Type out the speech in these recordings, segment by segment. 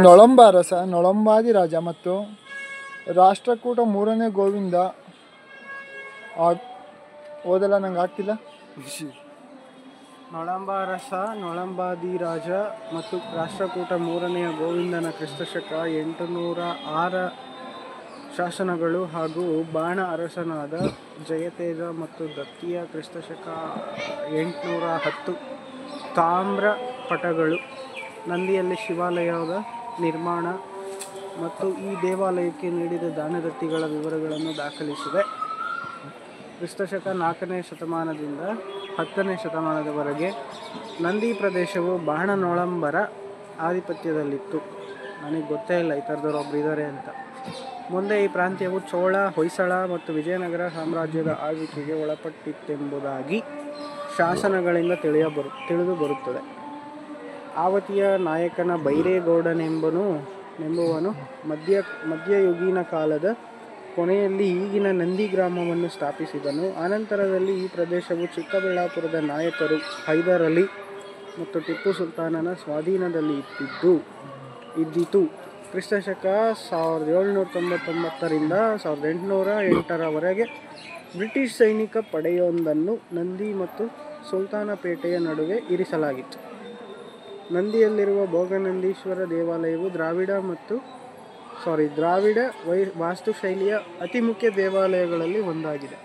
ನೊಳಂಬ ಅರಸ, ನೊಳಂಬಾದಿ ರಾಜ ಮತ್ತು ರಾಷ್ಟ್ರಕೂಟ ಮೂರನೇ ಗೋವಿಂದ ಓದಲ್ಲ, ನಂಗೆ ಆಗ್ತಿಲ್ಲ. ನೊಳಂಬ ಅರಸ, ನೊಳಂಬಾದಿ ರಾಜ ಮತ್ತು ರಾಷ್ಟ್ರಕೂಟ ಮೂರನೆಯ ಗೋವಿಂದನ ಕ್ರಿಸ್ತಶಕ 806 ಶಾಸನಗಳು ಹಾಗೂ ಬಾಣ ಅರಸನಾದ ಜಯತೇಜ ಮತ್ತು ದತ್ತಿಯ ಕ್ರಿಸ್ತಶಕ 810 ತಾಮ್ರ ಪಟಗಳು ನಂದಿಯಲ್ಲಿ ಶಿವಾಲಯದ ನಿರ್ಮಾಣ ಮತ್ತು ಈ ದೇವಾಲಯಕ್ಕೆ ನೀಡಿದ ದಾನದತ್ತಿಗಳ ವಿವರಗಳನ್ನು ದಾಖಲಿಸಿವೆ. ಕ್ರಿಸ್ತಶಕ 4ನೇ ಶತಮಾನದಿಂದ 10ನೇ ಶತಮಾನದವರೆಗೆ ನಂದಿ ಪ್ರದೇಶವು ಬಾಣ ನೊಳಂಬರ ಆಧಿಪತ್ಯದಲ್ಲಿತ್ತು. ನನಗೆ ಗೊತ್ತೇ ಇಲ್ಲ ಈ ಥರದವ್ರು ಒಬ್ರು ಇದ್ದಾರೆ ಅಂತ. ಮುಂದೆ ಈ ಪ್ರಾಂತ್ಯವು ಚೋಳ, ಹೊಯ್ಸಳ ಮತ್ತು ವಿಜಯನಗರ ಸಾಮ್ರಾಜ್ಯದ ಆಳ್ವಿಕೆಗೆ ಒಳಪಟ್ಟಿತ್ತೆಂಬುದಾಗಿ ಶಾಸನಗಳಿಂದ ತಿಳಿದು ಬರುತ್ತದೆ. ಆವತಿಯ ನಾಯಕನ ಬೈರೇಗೌಡನೆಂಬುವನು ಮಧ್ಯಯುಗೀನ ಕಾಲದ ಕೊನೆಯಲ್ಲಿ ಈಗಿನ ನಂದಿ ಗ್ರಾಮವನ್ನು ಸ್ಥಾಪಿಸಿದನು. ಅನಂತರದಲ್ಲಿ ಈ ಪ್ರದೇಶವು ಚಿಕ್ಕಬಳ್ಳಾಪುರದ ನಾಯಕರು ಹೈದರ್ ಅಲಿ ಮತ್ತು ಟಿಪ್ಪು ಸುಲ್ತಾನನ ಸ್ವಾಧೀನದಲ್ಲಿ ಇದ್ದಿತು. ಕ್ರಿಸ್ತಶಕ 1799ರಿಂದ 1808ರವರೆಗೆ ಬ್ರಿಟಿಷ್ ಸೈನಿಕ ಪಡೆಯೊಂದನ್ನು ನಂದಿ ಮತ್ತು ಸುಲ್ತಾನಪೇಟೆಯ ನಡುವೆ ಇರಿಸಲಾಗಿತ್ತು. ನಂದಿಯಲ್ಲಿರುವ ಭೋಗನಂದೀಶ್ವರ ದೇವಾಲಯವು ದ್ರಾವಿಡ ವಾಸ್ತುಶೈಲಿಯ ಅತಿ ಮುಖ್ಯ ದೇವಾಲಯಗಳಲ್ಲಿ ಒಂದಾಗಿದೆ.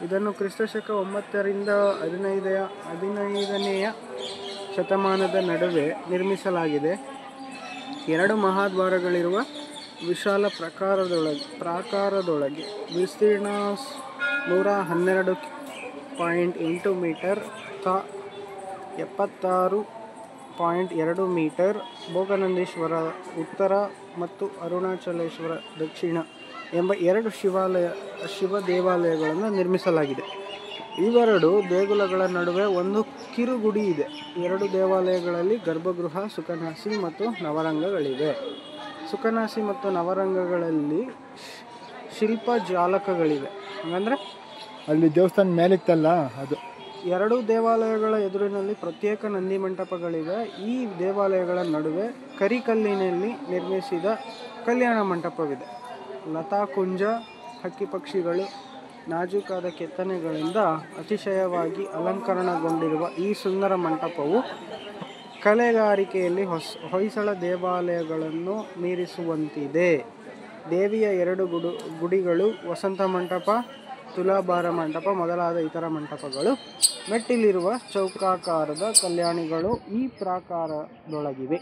ಇದನ್ನು ಕ್ರಿಸ್ತಶಕ 9ರಿಂದ 15ನೆಯ ಶತಮಾನದ ನಡುವೆ ನಿರ್ಮಿಸಲಾಗಿದೆ. 2 ಮಹಾದ್ವಾರಗಳಿರುವ ವಿಶಾಲ ಪ್ರಾಕಾರದೊಳಗೆ ವಿಸ್ತೀರ್ಣ 112.8 ಮೀಟರ್ ತ 76.2 ಮೀಟರ್ ಭೋಗನಂದೀಶ್ವರ ಉತ್ತರ ಮತ್ತು ಅರುಣಾಚಲೇಶ್ವರ ದಕ್ಷಿಣ ಎಂಬ 2 ಶಿವ ದೇವಾಲಯಗಳನ್ನು ನಿರ್ಮಿಸಲಾಗಿದೆ. ಇವೆರಡು ದೇಗುಲಗಳ ನಡುವೆ ಒಂದು ಕಿರುಗುಡಿ ಇದೆ. 2 ದೇವಾಲಯಗಳಲ್ಲಿ ಗರ್ಭಗೃಹ, ಸುಖನಾಸಿ ಮತ್ತು ನವರಂಗಗಳಿವೆ. ಸುಖನಾಸಿ ಮತ್ತು ನವರಂಗಗಳಲ್ಲಿ ಶಿಲ್ಪಜಾಲಕಗಳಿವೆ. ಹಂಗಂದ್ರೆ ಅಲ್ಲಿ ದೇವಸ್ಥಾನ ಮೇಲಿತ್ತಲ್ಲ ಅದು. 2 ದೇವಾಲಯಗಳ ಎದುರಿನಲ್ಲಿ ಪ್ರತ್ಯೇಕ ನಂದಿ ಮಂಟಪಗಳಿವೆ. ಈ ದೇವಾಲಯಗಳ ನಡುವೆ ಕರಿಕಲ್ಲಿನಲ್ಲಿ ನಿರ್ಮಿಸಿದ ಕಲ್ಯಾಣ ಮಂಟಪವಿದೆ. ಲತಾಕುಂಜ, ಹಕ್ಕಿ ಪಕ್ಷಿಗಳು, ನಾಜೂಕಾದ ಕೆತ್ತನೆಗಳಿಂದ ಅತಿಶಯವಾಗಿ ಅಲಂಕರಣಗೊಂಡಿರುವ ಈ ಸುಂದರ ಮಂಟಪವು ಕಲೆಗಾರಿಕೆಯಲ್ಲಿ ಹೊಯ್ಸಳ ದೇವಾಲಯಗಳನ್ನು ಮೀರಿಸುವಂತಿದೆ. ದೇವಿಯ 2 ಗುಡಿಗಳು, ವಸಂತ ಮಂಟಪ, ತುಲಾಭಾರ ಮಂಟಪ ಮೊದಲಾದ ಇತರ ಮಂಟಪಗಳು, ಮೆಟ್ಟಿಲಿರುವ ಚೌಕಾಕಾರದ ಕಲ್ಯಾಣಿಗಳು ಈ ಪ್ರಾಕಾರದೊಳಗಿವೆ.